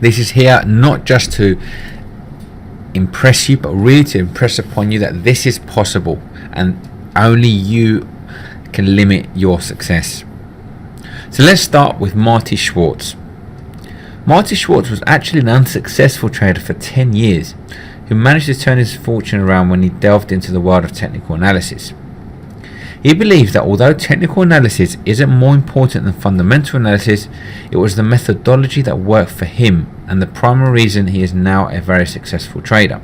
This is here not just to impress you, but really to impress upon you that this is possible and only you can limit your success. So let's start with Marty Schwartz. Marty Schwartz was actually an unsuccessful trader for 10 years who managed to turn his fortune around when he delved into the world of technical analysis. He believes that although technical analysis isn't more important than fundamental analysis, it was the methodology that worked for him and the primary reason he is now a very successful trader.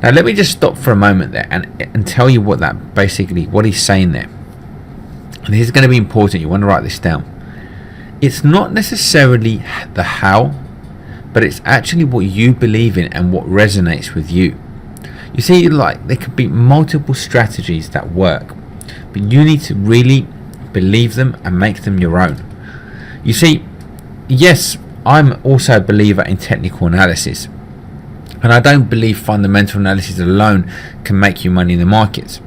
Now let me just stop for a moment there and tell you what he's saying there. And this is going to be important, you want to write this down. It's not necessarily the how, but it's actually what you believe in and what resonates with you. You see, there could be multiple strategies that work, but you need to really believe them and make them your own. You see, yes, I'm also a believer in technical analysis, and I don't believe fundamental analysis alone can make you money in the markets.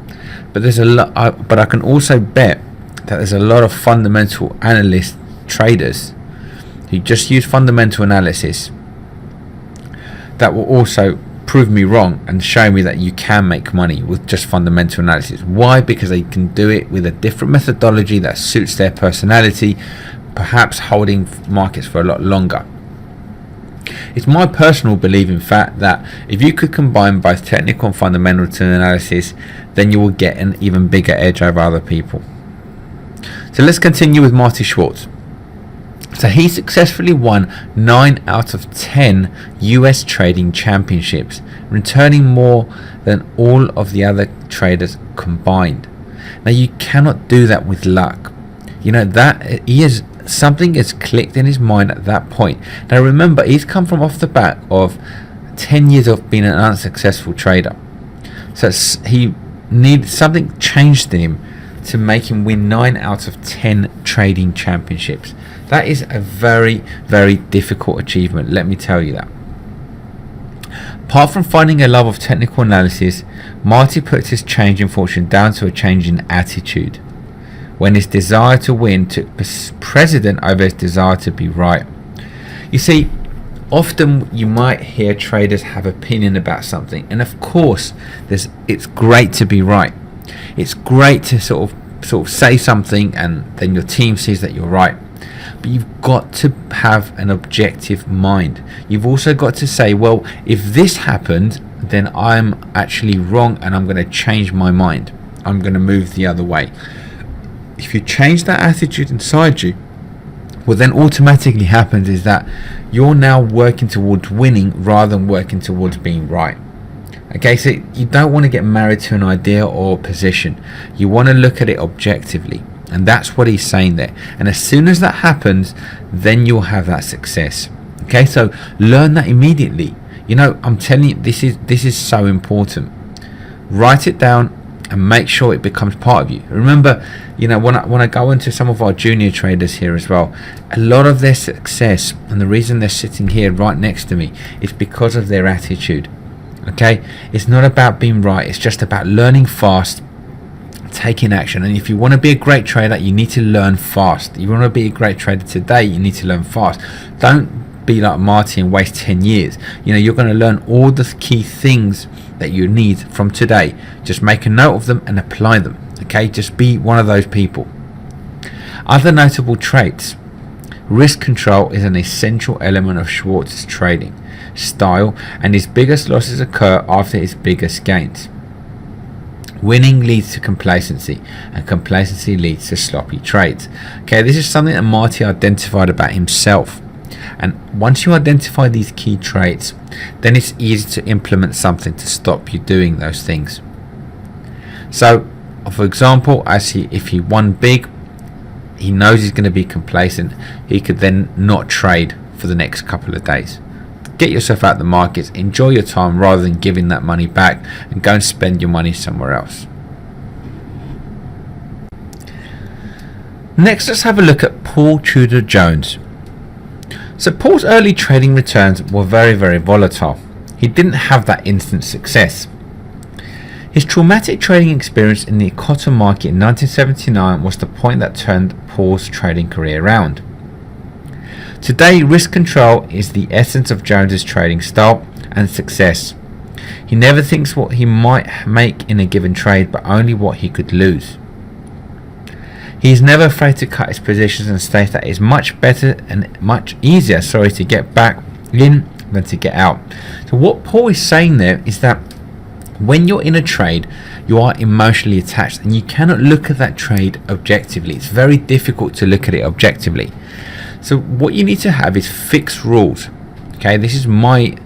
But I can also bet that there's a lot of fundamental analyst traders who just use fundamental analysis that will also prove me wrong and show me that you can make money with just fundamental analysis. Why? Because they can do it with a different methodology that suits their personality, perhaps holding markets for a lot longer. It's my personal belief, in fact, that if you could combine both technical and fundamental analysis, then you will get an even bigger edge over other people. So let's continue with Marty Schwartz. So he successfully won 9 out of 10 US trading championships, returning more than all of the other traders combined. Now you cannot do that with luck. You know that something has clicked in his mind at that point. Now remember, he's come from off the back of 10 years of being an unsuccessful trader. So something changed in him to make him win 9 out of 10 trading championships. That is a very, very difficult achievement, let me tell you that. Apart from finding a love of technical analysis, Marty puts his change in fortune down to a change in attitude, when his desire to win took precedent over his desire to be right. You see, often you might hear traders have opinion about something, and of course it's great to be right. It's great to sort of say something and then your team sees that you're right. But you've got to have an objective mind. You've also got to say, well, if this happened, then I'm actually wrong and I'm going to change my mind. I'm going to move the other way. If you change that attitude inside you, what then automatically happens is that you're now working towards winning rather than working towards being right. Okay, so you don't want to get married to an idea or position. You want to look at it objectively. And that's what he's saying there. And as soon as that happens, then you'll have that success. Okay, so learn that immediately. You know, I'm telling you, this is so important. Write it down and make sure it becomes part of you. Remember, you know, when I go into some of our junior traders here as well, a lot of their success and the reason they're sitting here right next to me is because of their attitude. Okay, it's not about being right, it's just about learning fast, taking action. And if you want to be a great trader, you need to learn fast. You want to be a great trader today, you need to learn fast. Don't be like Marty and waste 10 years. You know, you're going to learn all the key things that you need from today. Just make a note of them and apply them. Okay, just be one of those people. Other notable traits: risk control is an essential element of Schwartz's trading style, and his biggest losses occur after his biggest gains. Winning leads to complacency, and complacency leads to sloppy trades. Okay, this is something that Marty identified about himself. And once you identify these key traits, then it's easy to implement something to stop you doing those things. So, for example, if he won big, he knows he's going to be complacent. He could then not trade for the next couple of days. Get yourself out of the markets, enjoy your time rather than giving that money back and go and spend your money somewhere else. Next, let's have a look at Paul Tudor Jones. So Paul's early trading returns were very, very volatile. He didn't have that instant success. His traumatic trading experience in the cotton market in 1979 was the point that turned Paul's trading career around. Today, risk control is the essence of Jones's trading style and success. He never thinks what he might make in a given trade, but only what he could lose. He is never afraid to cut his positions and states that it is much better and much easier to get back in than to get out. So what Paul is saying there is that when you're in a trade, you are emotionally attached and you cannot look at that trade objectively. It's very difficult to look at it objectively. So what you need to have is fixed rules. Okay, this is my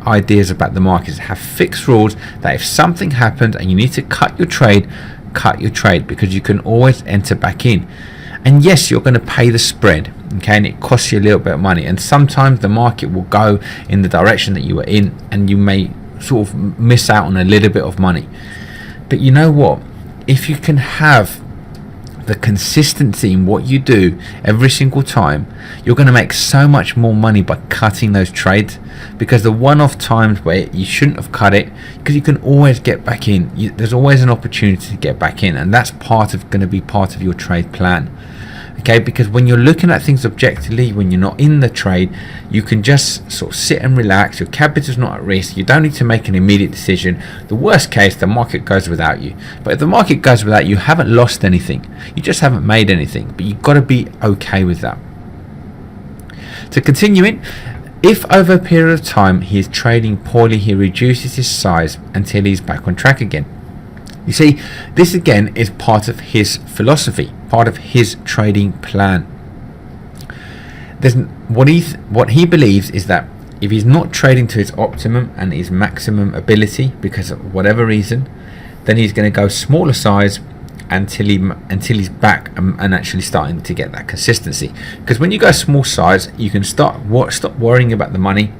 ideas about the markets. Have fixed rules that if something happens and you need to cut your trade, because you can always enter back in. And yes, you're going to pay the spread, okay, and it costs you a little bit of money, and sometimes the market will go in the direction that you were in and you may sort of miss out on a little bit of money. But you know what, if you can have the consistency in what you do every single time, you're going to make so much more money by cutting those trades, because the one-off times where you shouldn't have cut it, because you can always get back in, there's always an opportunity to get back in, and that's going to be part of your trade plan. Okay, because when you're looking at things objectively, when you're not in the trade, you can just sort of sit and relax. Your capital's not at risk. You don't need to make an immediate decision. The worst case, the market goes without you. But if the market goes without you, you haven't lost anything. You just haven't made anything. But you've got to be okay with that. To continue in, if over a period of time he is trading poorly, he reduces his size until he's back on track again. You see, this again is part of his philosophy, part of his trading plan. What he believes is that if he's not trading to his optimum and his maximum ability because of whatever reason, then he's going to go smaller size until he's back and actually starting to get that consistency. Because when you go small size, you can stop worrying about the money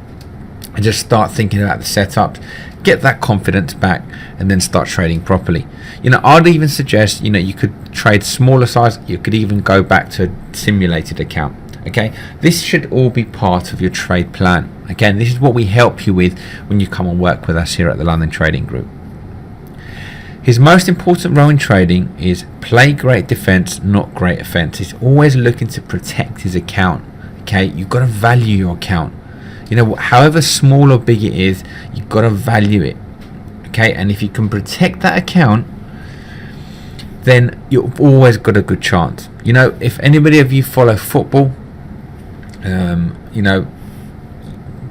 and just start thinking about the setups, get that confidence back, and then start trading properly. I'd even suggest you could trade smaller size. You could even go back to a simulated account. Okay, this should all be part of your trade plan. Again, this is what we help you with when you come and work with us here at the London Trading Group. His most important role in trading is play great defense, not great offense. He's always looking to protect his account. Okay, you've got to value your account. However small or big it is, you've got to value it. Okay, and if you can protect that account, then you've always got a good chance. If anybody of you follow football,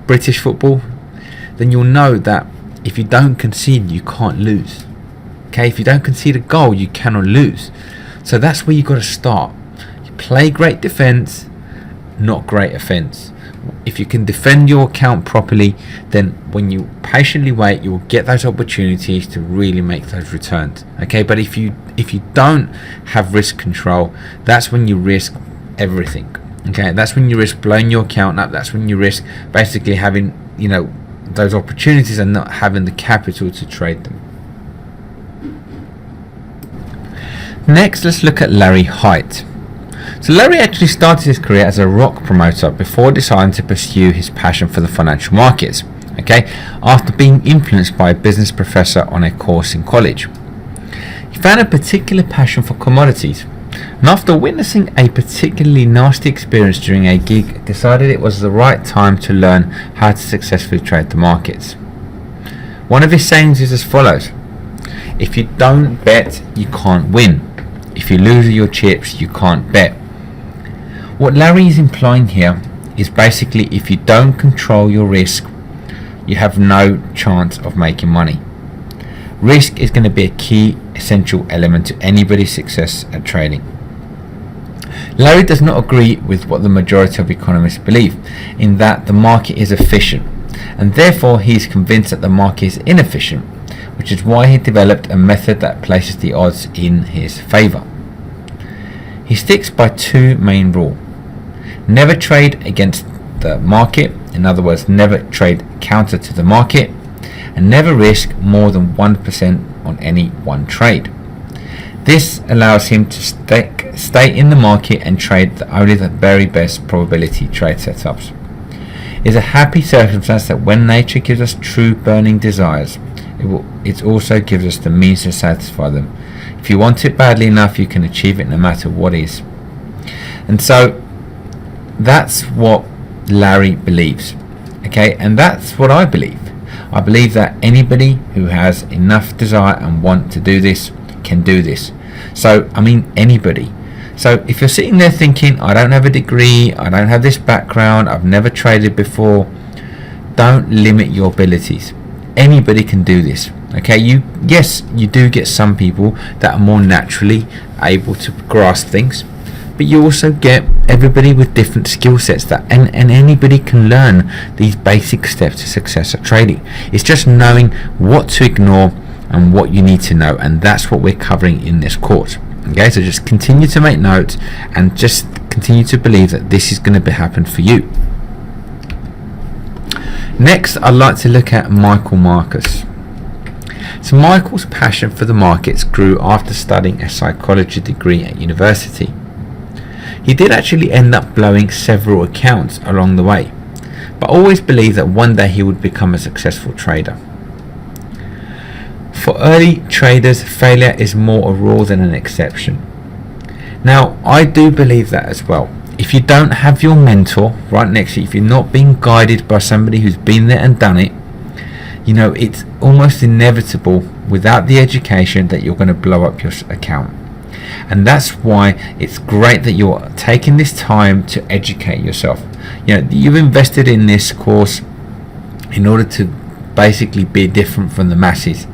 British football, then you'll know that if you don't concede, you can't lose. Okay, if you don't concede a goal, you cannot lose. So that's where you've got to start. You play great defense, not great offense. If you can defend your account properly, then when you patiently wait, you will get those opportunities to really make those returns. Okay, but if you don't have risk control, that's when you risk everything. Okay, that's when you risk blowing your account up. That's when you risk basically having those opportunities and not having the capital to trade them. Next, let's look at Larry Hite. So Larry actually started his career as a rock promoter before deciding to pursue his passion for the financial markets, after being influenced by a business professor on a course in college. He found a particular passion for commodities, and after witnessing a particularly nasty experience during a gig, decided it was the right time to learn how to successfully trade the markets. One of his sayings is as follows: if you don't bet, you can't win. If you lose your chips, you can't bet. What Larry is implying here is basically if you don't control your risk, you have no chance of making money. Risk is going to be a key essential element to anybody's success at trading. Larry does not agree with what the majority of economists believe, in that the market is efficient, and therefore he is convinced that the market is inefficient, which is why he developed a method that places the odds in his favour. He sticks by two main rules. Never trade against the market, in other words, never trade counter to the market, and never risk more than 1% on any one trade. This allows him to stay in the market and trade only the very best probability trade setups. It is a happy circumstance that when nature gives us true burning desires, it also gives us the means to satisfy them. If you want it badly enough, you can achieve it no matter what is. And so that's what Larry believes. Okay, and that's what I believe. I believe that anybody who has enough desire and want to do this can do this. So, I mean, anybody. So if you're sitting there thinking, I don't have a degree, I don't have this background, I've never traded before, don't limit your abilities. Anybody can do this. Okay, yes, you do get some people that are more naturally able to grasp things, but you also get everybody with different skill sets that and anybody can learn these basic steps to success at trading. It's just knowing what to ignore and what you need to know, and that's what we're covering in this course. Okay, so just continue to make notes and just continue to believe that this is going to happen for you. Next, I'd like to look at Michael Marcus. So Michael's passion for the markets grew after studying a psychology degree at university. He did actually end up blowing several accounts along the way, but always believed that one day he would become a successful trader. For early traders, failure is more a rule than an exception. Now, I do believe that as well. If you don't have your mentor right next to you, if you're not being guided by somebody who's been there and done it, you know, it's almost inevitable without the education that you're going to blow up your account. And that's why it's great that you're taking this time to educate yourself. You know, you've invested in this course in order to basically be different from the masses.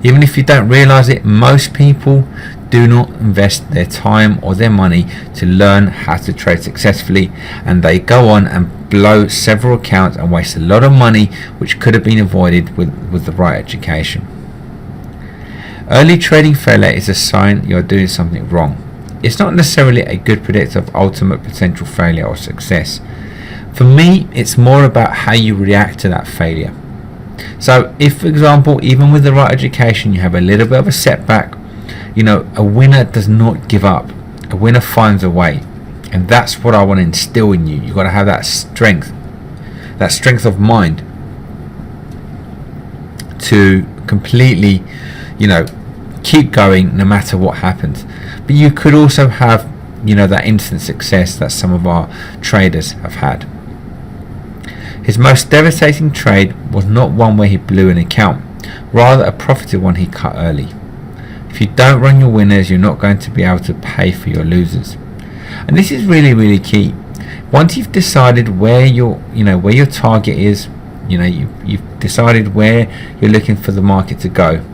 Even if you don't realize it, most people do not invest their time or their money to learn how to trade successfully, and they go on and blow several accounts and waste a lot of money which could have been avoided with the right education. Early trading failure is a sign you're doing something wrong. It's not necessarily a good predictor of ultimate potential failure or success. For me, it's more about how you react to that failure. So if, for example, even with the right education, you have a little bit of a setback, you know, a winner does not give up. A winner finds a way. And that's what I want to instill in you. You've got to have that strength of mind to completely, you know, keep going no matter what happens. But you could also have, you know, that instant success that some of our traders have had. His most devastating trade was not one where he blew an account, rather a profitable one he cut early. If you don't run your winners, you're not going to be able to pay for your losers. And this is really, really key. Once you've decided where your target is, you know, you've decided where you're looking for the market to go,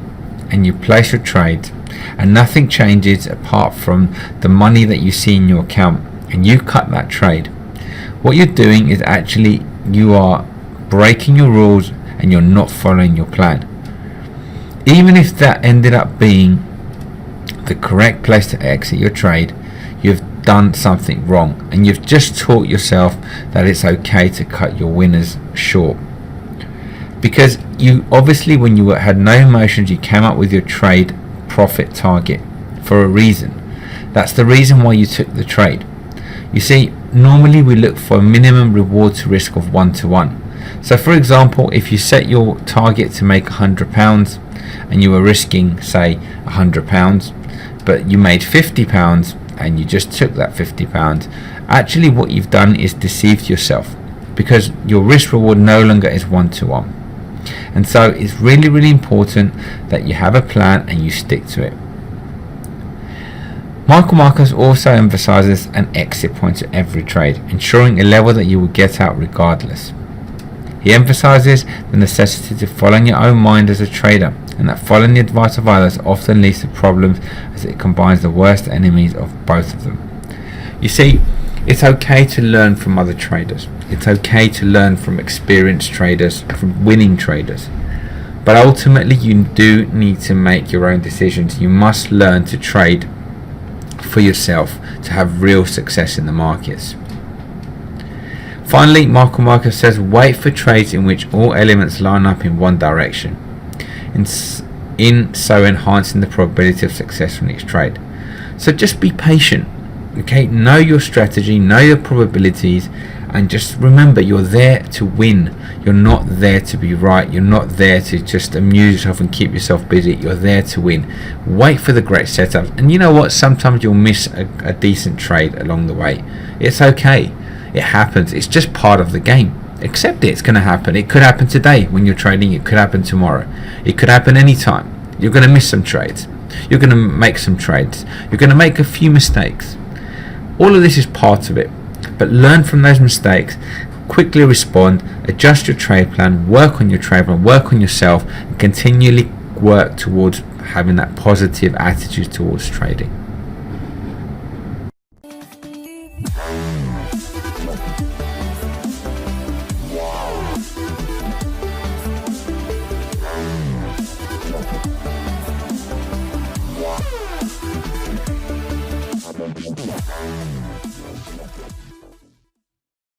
and you place your trade, and nothing changes apart from the money that you see in your account, and you cut that trade. What you're doing is actually you are breaking your rules and you're not following your plan. Even if that ended up being the correct place to exit your trade, you've done something wrong, and you've just taught yourself that it's okay to cut your winners short. Because you obviously, when you had no emotions, you came up with your trade profit target for a reason. That's the reason why you took the trade. You see, normally we look for a minimum reward to risk of 1-to-1. So for example, if you set your target to make £100 and you were risking, say, £100, but you made £50 and you just took that £50, actually what you've done is deceived yourself, because your risk reward no longer is 1-to-1. And so it's really, really important that you have a plan and you stick to it. Michael Marcus also emphasizes an exit point to every trade, ensuring a level that you will get out regardless. He emphasizes the necessity to follow your own mind as a trader, and that following the advice of others often leads to problems as it combines the worst enemies of both of them. You see, it's okay to learn from other traders. It's okay to learn from experienced traders, from winning traders. But ultimately, you do need to make your own decisions. You must learn to trade for yourself to have real success in the markets. Finally, Michael Marcus says, wait for trades in which all elements line up in one direction, in so enhancing the probability of success from each trade. So just be patient. Okay, know your strategy, know your probabilities, and just remember, you're there to win. You're not there to be right. You're not there to just amuse yourself and keep yourself busy. You're there to win. Wait for the great setups. And you know what? Sometimes you'll miss a decent trade along the way. It's okay. It happens. It's just part of the game. Accept it. It's going to happen. It could happen today when you're trading. It could happen tomorrow. It could happen anytime. You're going to miss some trades. You're going to make some trades. You're going to make a few mistakes. All of this is part of it. But learn from those mistakes. Quickly respond. Adjust your trade plan. Work on your trade plan. Work on yourself. And continually work towards having that positive attitude towards trading.